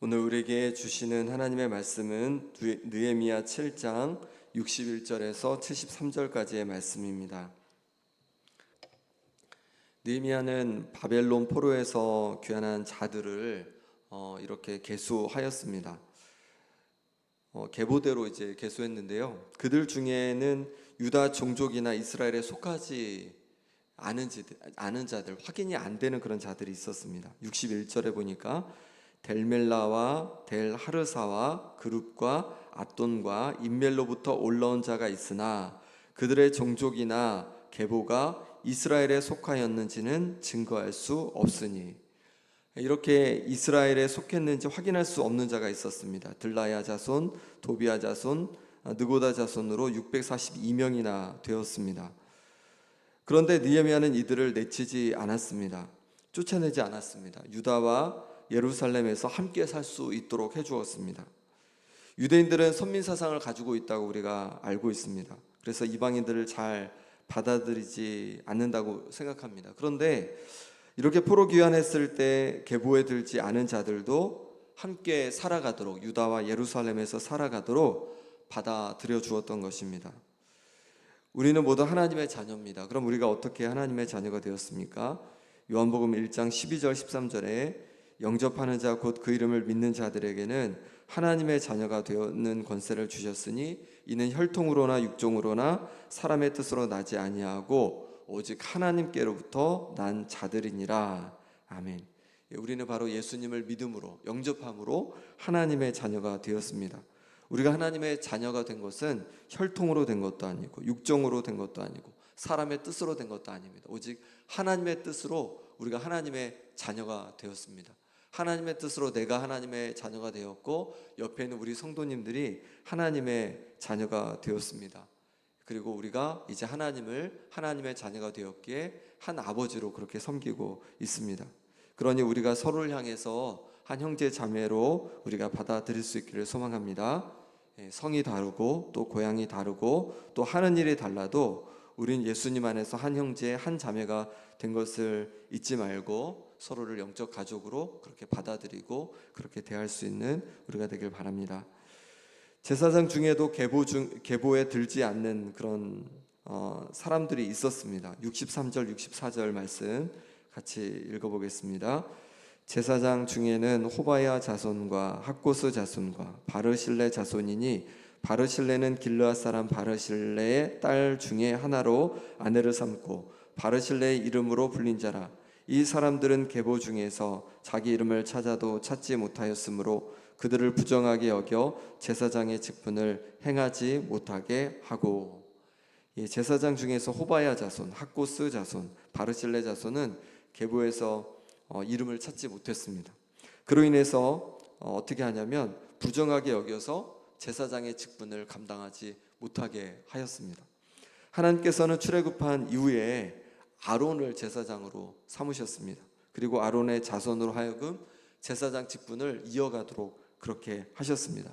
오늘 우리에게 주시는 하나님의 말씀은 느헤미야 7장 61절에서 73절까지의 말씀입니다. 느헤미야는 바벨론 포로에서 귀환한 자들을 이렇게 계수하였습니다. 계보대로 이제 계수했는데요. 그들 중에는 유다 종족이나 이스라엘에 속하지 않은 자들, 확인이 안 되는 그런 자들이 있었습니다. 61절에 보니까 델멜라와 델하르사와 그룹과 앗돈과 인멜로부터 올라온 자가 있으나 그들의 종족이나 계보가 이스라엘에 속하였는지는 증거할 수 없으니, 이렇게 이스라엘에 속했는지 확인할 수 없는 자가 있었습니다. 들라야 자손, 도비야 자손, 느고다 자손으로 642명이나 되었습니다. 그런데 느헤미야는 이들을 내치지 않았습니다. 쫓아내지 않았습니다. 유다와 예루살렘에서 함께 살 수 있도록 해주었습니다. 유대인들은 선민사상을 가지고 있다고 우리가 알고 있습니다. 그래서 이방인들을 잘 받아들이지 않는다고 생각합니다. 그런데 이렇게 포로 귀환했을 때 계보에 들지 않은 자들도 함께 살아가도록, 유다와 예루살렘에서 살아가도록 받아들여 주었던 것입니다. 우리는 모두 하나님의 자녀입니다. 그럼 우리가 어떻게 하나님의 자녀가 되었습니까? 요한복음 1장 12절 13절에 영접하는 자 곧 그 이름을 믿는 자들에게는 하나님의 자녀가 되는 권세를 주셨으니 이는 혈통으로나 육종으로나 사람의 뜻으로 나지 아니하고 오직 하나님께로부터 난 자들이니라. 아멘. 우리는 바로 예수님을 믿음으로, 영접함으로 하나님의 자녀가 되었습니다. 우리가 하나님의 자녀가 된 것은 혈통으로 된 것도 아니고 육종으로 된 것도 아니고 사람의 뜻으로 된 것도 아닙니다. 오직 하나님의 뜻으로 우리가 하나님의 자녀가 되었습니다. 하나님의 뜻으로 내가 하나님의 자녀가 되었고 옆에 있는 우리 성도님들이 하나님의 자녀가 되었습니다. 그리고 우리가 이제 하나님의 자녀가 되었기에 한 아버지로 그렇게 섬기고 있습니다. 그러니 우리가 서로를 향해서 한 형제 자매로 우리가 받아들일 수 있기를 소망합니다. 성이 다르고 또 고향이 다르고 또 하는 일이 달라도 우린 예수님 안에서 한 형제 한 자매가 된 것을 잊지 말고 서로를 영적 가족으로 그렇게 받아들이고 그렇게 대할 수 있는 우리가 되길 바랍니다. 제사장 중에도 계보에 들지 않는 그런 사람들이 있었습니다. 63절 64절 말씀 같이 읽어보겠습니다. 제사장 중에는 호바야 자손과 학고스 자손과 바르실레 자손이니 바르실레는 길르앗 사람 바르실레의 딸 중에 하나로 아내를 삼고 바르실레의 이름으로 불린 자라. 이 사람들은 계보 중에서 자기 이름을 찾아도 찾지 못하였으므로 그들을 부정하게 여겨 제사장의 직분을 행하지 못하게 하고. 제사장 중에서 호바야 자손, 학고스 자손, 바르실레 자손은 계보에서 이름을 찾지 못했습니다. 그로 인해서 어떻게 하냐면 부정하게 여겨서 제사장의 직분을 감당하지 못하게 하였습니다. 하나님께서는 출애굽한 이후에 아론을 제사장으로 삼으셨습니다. 그리고 아론의 자손으로 하여금 제사장 직분을 이어가도록 그렇게 하셨습니다.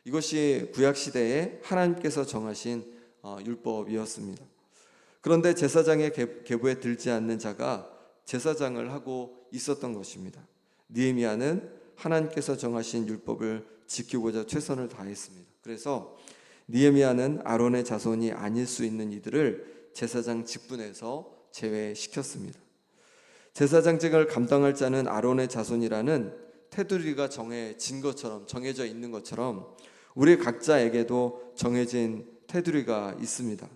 이것이 구약시대에 하나님께서 정하신 율법이었습니다. 그런데 제사장의 계보에 들지 않는 자가 제사장을 하고 있었던 것입니다. 느헤미야는 하나님께서 정하신 율법을 지키고자 최선을 다했습니다. 그래서 느헤미야는 아론의 자손이 아닐 수 있는 이들을 제사장 직분에서 제외시켰습니다. 제사장직을 감당할 자는 아론의 자손이라는 테두리가 정해져 있는 것처럼 우리 각자에게도 정해진 테두리가 있습니다.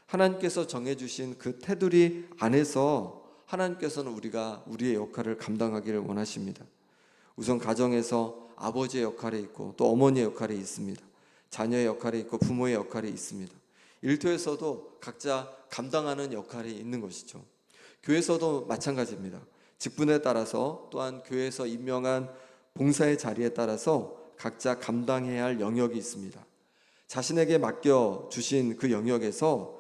하나님께서 정해주신 그 테두리 안에서 하나님께서는 우리의 역할을 감당하기를 원하십니다. 우선 가정에서 아버지의 역할이 있고 또 어머니의 역할이 있습니다. 자녀의 역할이 있고 부모의 역할이 있습니다. 일터에서도 각자 감당하는 역할이 있는 것이죠. 교회에서도 마찬가지입니다. 직분에 따라서 또한 교회에서 임명한 봉사의 자리에 따라서 각자 감당해야 할 영역이 있습니다. 자신에게 맡겨주신 그 영역에서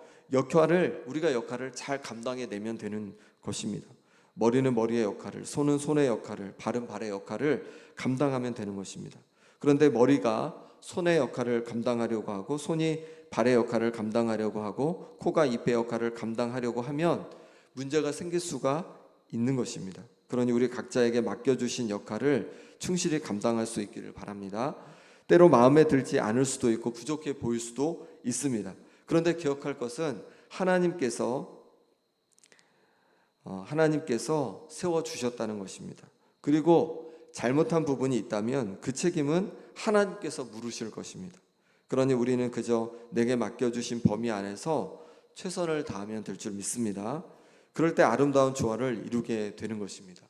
우리가 역할을 잘 감당해내면 되는 것입니다. 머리는 머리의 역할을, 손은 손의 역할을, 발은 발의 역할을 감당하면 되는 것입니다. 그런데 머리가 손의 역할을 감당하려고 하고 손이 발의 역할을 감당하려고 하고 코가 입의 역할을 감당하려고 하면 문제가 생길 수가 있는 것입니다. 그러니 우리 각자에게 맡겨주신 역할을 충실히 감당할 수 있기를 바랍니다. 때로 마음에 들지 않을 수도 있고 부족해 보일 수도 있습니다. 그런데 기억할 것은 하나님께서 세워주셨다는 것입니다. 그리고 잘못한 부분이 있다면 그 책임은 하나님께서 물으실 것입니다. 그러니 우리는 그저 내게 맡겨주신 범위 안에서 최선을 다하면 될 줄 믿습니다. 그럴 때 아름다운 조화를 이루게 되는 것입니다.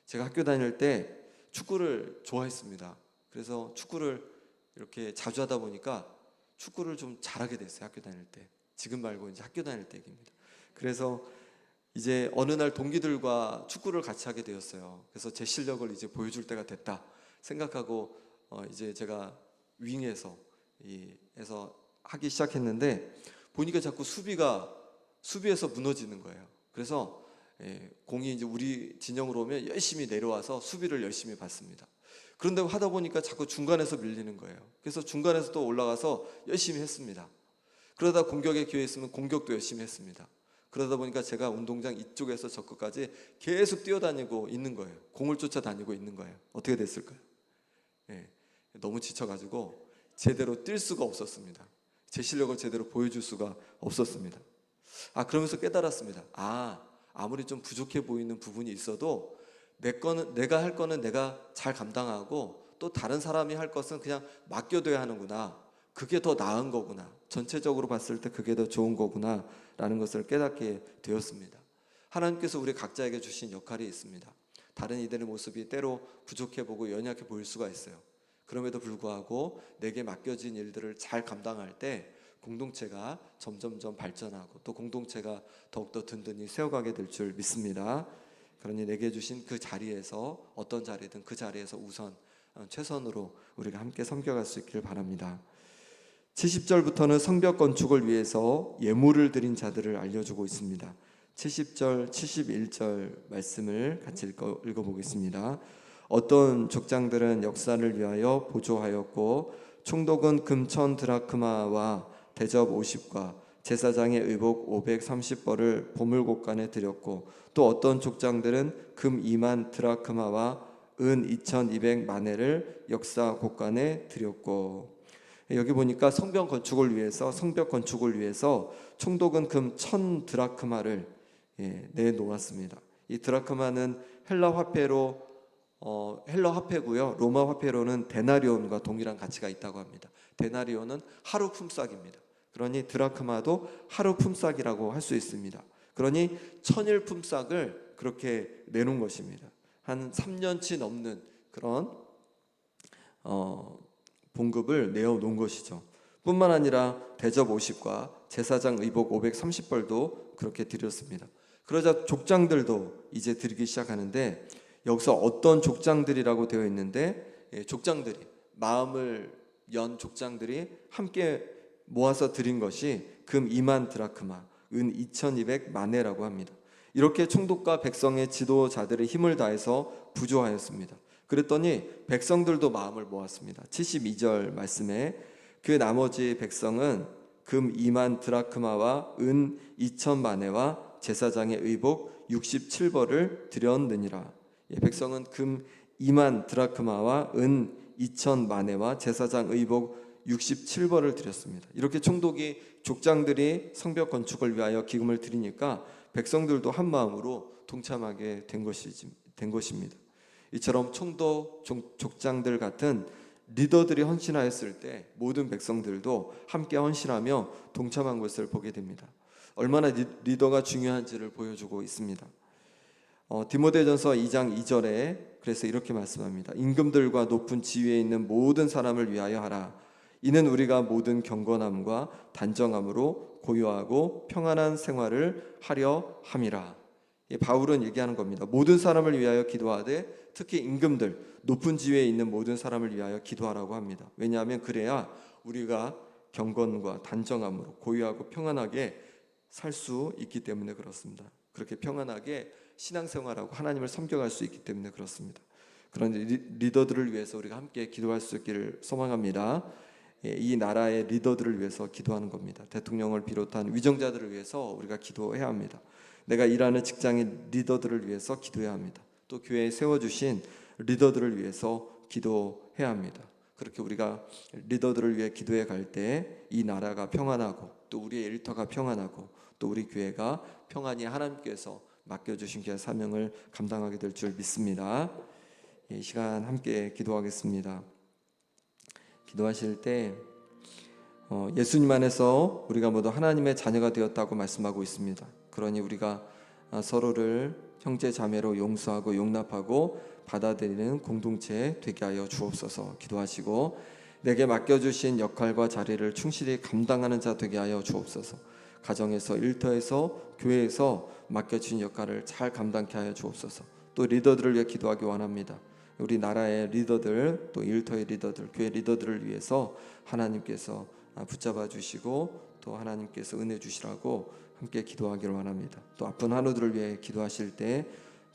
제가 학교 다닐 때 축구를 좋아했습니다. 그래서 축구를 이렇게 자주 하다 보니까 축구를 좀 잘하게 됐어요. 학교 다닐 때. 지금 말고 이제 학교 다닐 때 얘기입니다. 그래서 이제 어느 날 동기들과 축구를 같이 하게 되었어요. 그래서 제 실력을 이제 보여줄 때가 됐다 생각하고 이제 제가 윙에서 하기 시작했는데 보니까 자꾸 수비에서 무너지는 거예요. 그래서 공이 이제 우리 진영으로 오면 열심히 내려와서 수비를 열심히 받습니다. 그런데 하다 보니까 자꾸 중간에서 밀리는 거예요. 그래서 중간에서 또 올라가서 열심히 했습니다. 그러다 공격의 기회 있으면 공격도 열심히 했습니다. 그러다 보니까 제가 운동장 이쪽에서 저 끝까지 계속 뛰어다니고 있는 거예요. 공을 쫓아다니고 있는 거예요. 어떻게 됐을까요? 너무 지쳐가지고 제대로 뛸 수가 없었습니다. 제 실력을 제대로 보여줄 수가 없었습니다. 그러면서 깨달았습니다. 아무리 좀 부족해 보이는 부분이 있어도 내가 할 거는 내가 잘 감당하고 또 다른 사람이 할 것은 그냥 맡겨둬야 하는구나. 그게 더 나은 거구나. 전체적으로 봤을 때 그게 더 좋은 거구나 라는 것을 깨닫게 되었습니다. 하나님께서 우리 각자에게 주신 역할이 있습니다. 다른 이들의 모습이 때로 부족해 보고 연약해 보일 수가 있어요. 그럼에도 불구하고 내게 맡겨진 일들을 잘 감당할 때 공동체가 점점점 발전하고 또 공동체가 더욱더 든든히 세워가게 될 줄 믿습니다. 그러니 내게 주신 그 자리에서 어떤 자리든 그 자리에서 우선 최선으로 우리가 함께 섬겨갈 수 있기를 바랍니다. 70절부터는 성벽 건축을 위해서 예물을 드린 자들을 알려주고 있습니다. 70절, 71절 말씀을 같이 읽어보겠습니다. 어떤 족장들은 역사를 위하여 보조하였고 총독은 금 1000 드라크마와 대접 50과 제사장의 의복 530벌을 보물곡간에 드렸고 또 어떤 족장들은 금 2만 드라크마와 은 2200 마네를 역사 곡간에 드렸고 여기 보니까 성벽 건축을 위해서 총독은 금 1000 드라크마를 내놓았습니다. 이 드라크마는 헬라 화폐고요. 로마 화폐로는 데나리온과 동일한 가치가 있다고 합니다. 데나리온은 하루 품삯입니다. 그러니 드라크마도 하루 품삯이라고 할 수 있습니다. 그러니 천일 품삯을 그렇게 내놓은 것입니다. 한 3년치 넘는 그런 봉급을 내어놓은 것이죠. 뿐만 아니라 대접 50과 제사장 의복 530벌도 그렇게 드렸습니다. 그러자 족장들도 이제 드리기 시작하는데 여기서 어떤 족장들이라고 되어 있는데 족장들이 마음을 연 족장들이 함께 모아서 드린 것이 금 2만 드라크마, 은 2200 마네라고 합니다. 이렇게 총독과 백성의 지도자들의 힘을 다해서 부조하였습니다. 그랬더니 백성들도 마음을 모았습니다. 72절 말씀에 그 나머지 백성은 금 2만 드라크마와 은 2000 마네와 제사장의 의복 67벌을 드렸느니라. 백성은 금 2만 드라크마와 은 2000 마네와 제사장 의복 67벌을 드렸습니다. 이렇게 총독이 족장들이 성벽 건축을 위하여 기금을 드리니까 백성들도 한 마음으로 동참하게 된 것입니다. 이처럼 총독, 족장들 같은 리더들이 헌신하였을 때 모든 백성들도 함께 헌신하며 동참한 것을 보게 됩니다. 얼마나 리더가 중요한지를 보여주고 있습니다. 디모데전서 2장 2절에 그래서 이렇게 말씀합니다. 임금들과 높은 지위에 있는 모든 사람을 위하여 하라. 이는 우리가 모든 경건함과 단정함으로 고요하고 평안한 생활을 하려 함이라. 바울은 얘기하는 겁니다. 모든 사람을 위하여 기도하되 특히 임금들, 높은 지위에 있는 모든 사람을 위하여 기도하라고 합니다. 왜냐하면 그래야 우리가 경건과 단정함으로 고요하고 평안하게 살 수 있기 때문에 그렇습니다. 그렇게 평안하게 신앙생활하고 하나님을 섬겨갈 수 있기 때문에 그렇습니다. 그런 리더들을 위해서 우리가 함께 기도할 수 있기를 소망합니다. 이 나라의 리더들을 위해서 기도하는 겁니다. 대통령을 비롯한 위정자들을 위해서 우리가 기도해야 합니다. 내가 일하는 직장의 리더들을 위해서 기도해야 합니다. 또 교회에 세워주신 리더들을 위해서 기도해야 합니다. 그렇게 우리가 리더들을 위해 기도해 갈 때 이 나라가 평안하고 또 우리의 일터가 평안하고 또 우리 교회가 평안히 하나님께서 맡겨주신 교회 사명을 감당하게 될 줄 믿습니다. 이 시간 함께 기도하겠습니다. 기도하실 때 예수님 안에서 우리가 모두 하나님의 자녀가 되었다고 말씀하고 있습니다. 그러니 우리가 서로를 형제 자매로 용서하고 용납하고 받아들이는 공동체 되게 하여 주옵소서. 기도하시고 내게 맡겨주신 역할과 자리를 충실히 감당하는 자 되게 하여 주옵소서. 가정에서, 일터에서, 교회에서 맡겨진 역할을 잘 감당케 하여 주옵소서. 또 리더들을 위해 기도하기 원합니다. 우리 나라의 리더들, 또 일터의 리더들, 교회 리더들을 위해서 하나님께서 붙잡아 주시고 또 하나님께서 은혜 주시라고 함께 기도하기를 원합니다. 또 아픈 한우들을 위해 기도하실 때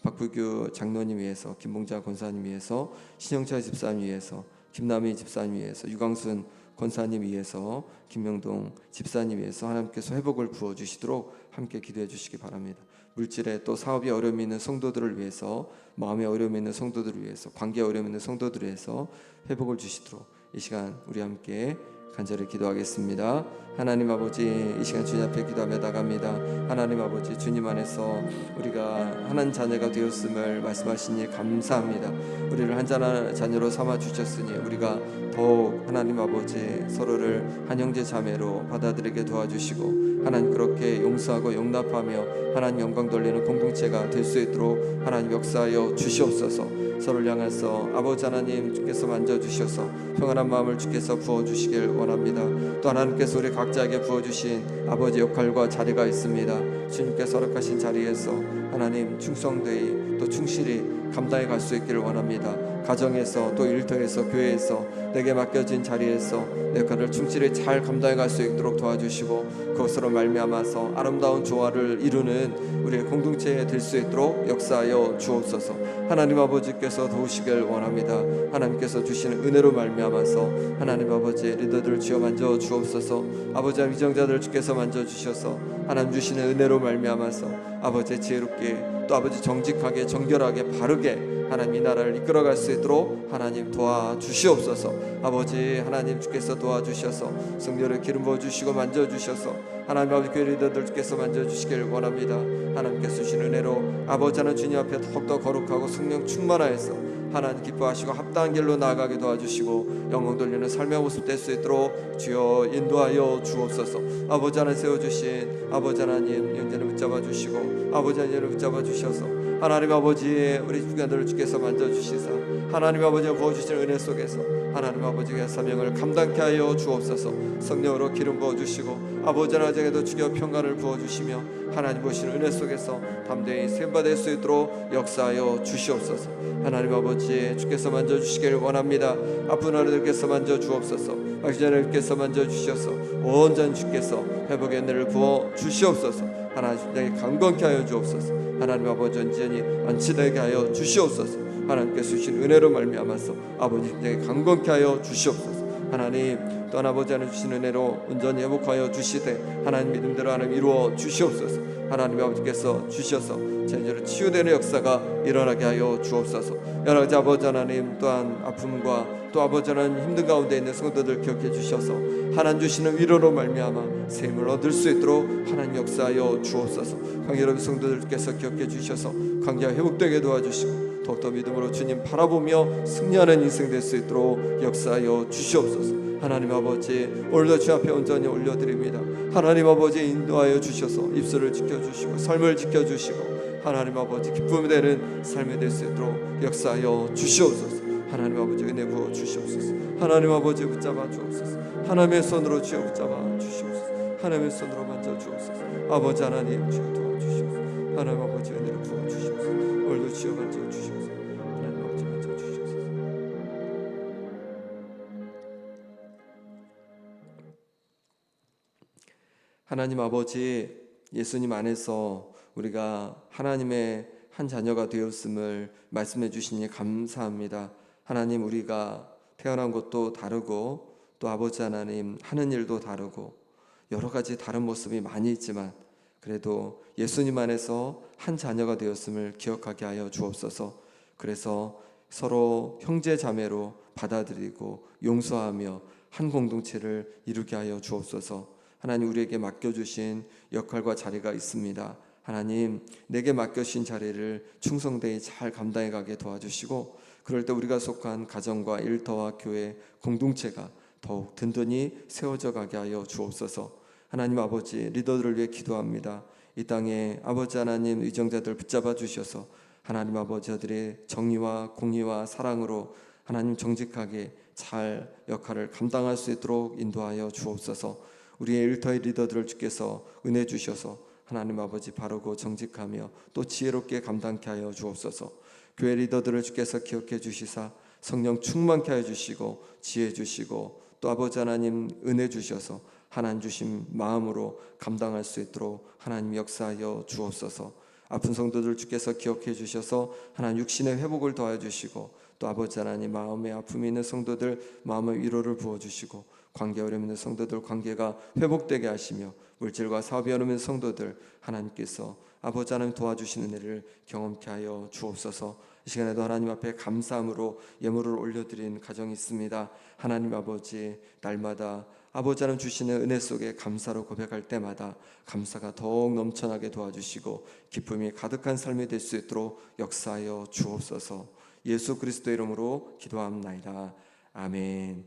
박부규 장로님 위해서, 김봉자 권사님 위해서, 신영철 집사님 위해서, 김남희 집사님 위해서, 유광순 권사님 위해서, 김명동 집사님 위해서 하나님께서 회복을 부어주시도록 함께 기도해 주시기 바랍니다. 물질에 또 사업에 어려움이 있는 성도들을 위해서, 마음에 어려움이 있는 성도들을 위해서, 관계에 어려움이 있는 성도들을 위해서 회복을 주시도록 이 시간 우리 함께 간절히 기도하겠습니다. 하나님 아버지, 이 시간 주님 앞에 기도하며 나갑니다. 하나님 아버지, 주님 안에서 우리가 하나님 자녀가 되었음을 말씀하시니 감사합니다. 우리를 한 자녀로 삼아 주셨으니 우리가 더욱 하나님 아버지 서로를 한 형제 자매로 받아들이게 도와주시고 하나님 그렇게 용서하고 용납하며 하나님 영광 돌리는 공동체가 될 수 있도록 하나님 역사하여 주시옵소서. 서로를 향해서 아버지 하나님 주께서 만져주셔서 평안한 마음을 주께서 부어주시길 원합니다. 또 하나님께서 우리 각자에게 부어주신 아버지 역할과 자리가 있습니다. 주님께서 허락하신 자리에서 하나님 충성되이 또 충실히 감당해 갈 수 있기를 원합니다. 가정에서 또 일터에서 교회에서 내게 맡겨진 자리에서 내 역할을 충실히 잘 감당해 갈 수 있도록 도와주시고 그것으로 말미암아서 아름다운 조화를 이루는 우리의 공동체 될 수 있도록 역사하여 주옵소서. 하나님 아버지께서 도우시길 원합니다. 하나님께서 주시는 은혜로 말미암아서 하나님 아버지 리더들을 주여 만져 주옵소서. 아버지 위정자들을 주께서 만져 주셔서 하나님 주시는 은혜로 말미암아서 아버지 지혜롭게 또 아버지 정직하게 정결하게 바르게 하나님 이 나라를 이끌어갈 수 있도록 하나님 도와주시옵소서. 아버지 하나님 주께서 도와주셔서 성령을 기름 부어주시고 만져주셔서 하나님 아버지 교회 리더들 주께서 만져주시길 원합니다. 하나님께서 주신 은혜로 아버지 하나님 주님 앞에 더욱더 거룩하고 성령 충만하여서 하나님 기뻐하시고 합당한 길로 나아가게 도와주시고 영광 돌리는 삶의 모습 될 수 있도록 주여 인도하여 주옵소서. 아버지 하나님 세워주신 아버지 하나님 영전을 붙잡아 주시고 아버지 하나님을 붙잡아 주셔서 하나님 아버지 우리 주관들을 주께서 만져주시사 하나님 아버지가 부어주신 은혜 속에서 하나님 아버지의 사명을 감당케 하여 주옵소서. 성령으로 기름 부어주시고 아버지 하나님에게도 주여 평강을 부어주시며 하나님 보신 은혜 속에서 담대히 세움받을 수 있도록 역사하여 주시옵소서. 하나님 아버지 주께서 만져주시기를 원합니다. 아픈 하나님께서 만져주옵소서. 악자들께서 만져주셔서 온전히 주께서 회복의 은혜를 부어주시옵소서. 하나님 강건케 하여 주옵소서. 하나님 아버지 온전히 안치되게 하여 주시옵소서. 하나님께서 주신 은혜로 말미암아서 아버지 강건케 하여 주시옵소서. 하나님 또한 아버지 하나님 주신 은혜로 온전히 회복하여 주시되 하나님 믿음대로 하나님 이루어 주시옵소서. 하나님 아버지께서 주셔서 전제로 치유되는 역사가 일어나게 하여 주옵소서. 여러 가지 아버지 하나님 또한 아픔과 또 아버지 하나님 힘든 가운데 있는 성도들 기억해 주셔서 하나님 주시는 위로로 말미암아 샘을 얻을 수 있도록 하나님 역사하여 주옵소서. 관계로운 성도들께서 기억해 주셔서 관계가 회복되게 도와주시고 더욱더 믿음으로 주님 바라보며 승리하는 인생 될 수 있도록 역사하여 주시옵소서. 하나님 아버지 오늘도 주 앞에 온전히 올려드립니다. 하나님 아버지 인도하여 주셔서 입술을 지켜주시고 삶을 지켜주시고 하나님 아버지 기쁨이 되는 삶이 될 수 있도록 역사하여 주시옵소서. 하나님 아버지 은혜 부어 주시옵소서. 하나님 아버지 붙잡아 주옵소서. 하나님의 손으로 주여 붙잡아 주시옵소서. 하나님의 손으로 만져 주옵소서. 아버지 하나님 주여 도와주시옵소서. 하나님 아버지 은혜를 부어 주시옵소서. 오늘도 주여 만져 주시옵소서. 하나님 아버지 만져 주시옵소서. 하나님 아버지 예수님 안에서 우리가 하나님의 한 자녀가 되었음을 말씀해 주시니 감사합니다. 하나님 우리가 태어난 것도 다르고 또 아버지 하나님 하는 일도 다르고 여러 가지 다른 모습이 많이 있지만 그래도 예수님 안에서 한 자녀가 되었음을 기억하게 하여 주옵소서. 그래서 서로 형제 자매로 받아들이고 용서하며 한 공동체를 이루게 하여 주옵소서. 하나님, 우리에게 맡겨주신 역할과 자리가 있습니다. 하나님, 내게 맡겨주신 자리를 충성되이 잘 감당해 가게 도와주시고, 그럴 때 우리가 속한 가정과 일터와 교회 공동체가 더욱 든든히 세워져 가게 하여 주옵소서. 하나님 아버지, 리더들을 위해 기도합니다. 이 땅에 아버지 하나님, 의정자들 붙잡아 주셔서 하나님 아버지, 저들의 정의와 공의와 사랑으로 하나님 정직하게 잘 역할을 감당할 수 있도록 인도하여 주옵소서. 우리의 일터의 리더들을 주께서 은혜 주셔서 하나님 아버지, 바르고 정직하며 또 지혜롭게 감당케 하여 주옵소서. 교회 리더들을 주께서 기억해 주시사 성령 충만케 하여 주시고 지혜 주시고 또 아버지 하나님 은혜 주셔서 하나님 주신 마음으로 감당할 수 있도록 하나님 역사하여 주옵소서. 아픈 성도들 주께서 기억해 주셔서 하나님 육신의 회복을 더하여 주시고 또 아버지 하나님 마음에 아픔이 있는 성도들 마음의 위로를 부어주시고 관계 어려움 있는 성도들 관계가 회복되게 하시며 물질과 사업이 어려움 있는 성도들 하나님께서 아버지 하나님 도와주시는 은혜를 경험케 하여 주옵소서. 이 시간에도 하나님 앞에 감사함으로 예물을 올려드린 가정이 있습니다. 하나님 아버지, 날마다 아버지 하나님 주시는 은혜 속에 감사로 고백할 때마다 감사가 더욱 넘쳐나게 도와주시고 기쁨이 가득한 삶이 될 수 있도록 역사하여 주옵소서. 예수 그리스도 이름으로 기도합나이다. 아멘.